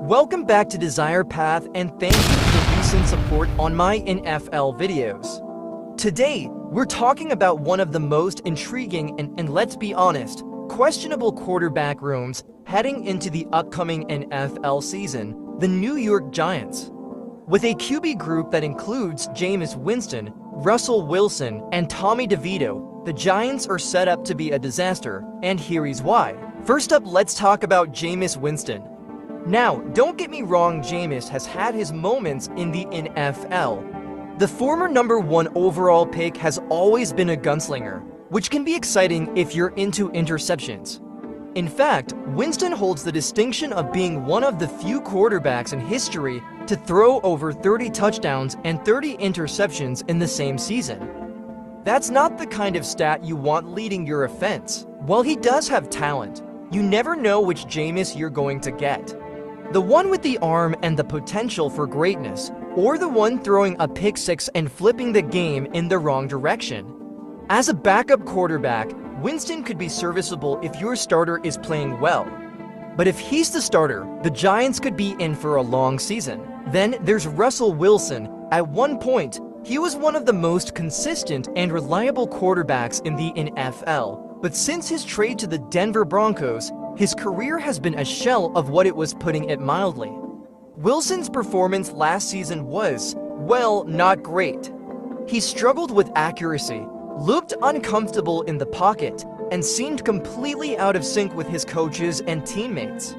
Welcome back to Desire Path, and thank you for recent support on my NFL videos. Today, we're talking about one of the most intriguing and let's be honest, questionable quarterback rooms heading into the upcoming NFL season, the New York Giants. With a QB group that includes Jameis Winston, Russell Wilson, and Tommy DeVito, the Giants are set up to be a disaster, and here is why. First up, let's talk about Jameis Winston. Now, don't get me wrong, Jameis has had his moments in the NFL. The former #1 overall pick has always been a gunslinger, which can be exciting if you're into interceptions. In fact, Winston holds the distinction of being one of the few quarterbacks in history to throw over 30 touchdowns and 30 interceptions in the same season. That's not the kind of stat you want leading your offense. While he does have talent, you never know which Jameis you're going to get. The one with the arm and the potential for greatness, or the one throwing a pick six and flipping the game in the wrong direction. As a backup quarterback, Winston could be serviceable if your starter is playing well. But if he's the starter, the Giants could be in for a long season. Then there's Russell Wilson. At one point, he was one of the most consistent and reliable quarterbacks in the NFL. But since his trade to the Denver Broncos, his career has been a shell of what it was, putting it mildly. Wilson's performance last season was, well, not great. He struggled with accuracy, looked uncomfortable in the pocket, and seemed completely out of sync with his coaches and teammates.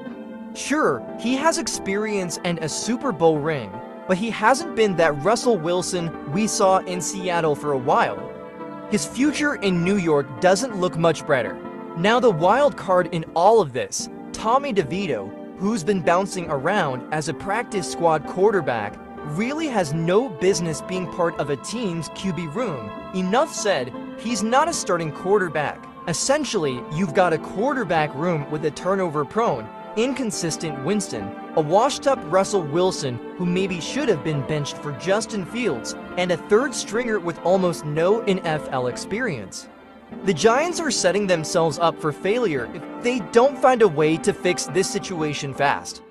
Sure, he has experience and a Super Bowl ring, but he hasn't been that Russell Wilson we saw in Seattle for a while. His future in New York doesn't look much brighter. Now the wild card in all of this, Tommy DeVito, who's been bouncing around as a practice squad quarterback, really has no business being part of a team's QB room. Enough said, he's not a starting quarterback. Essentially, you've got a quarterback room with a turnover-prone, inconsistent Winston, a washed-up Russell Wilson who maybe should have been benched for Justin Fields, and a third stringer with almost no NFL experience. The Giants are setting themselves up for failure if they don't find a way to fix this situation fast.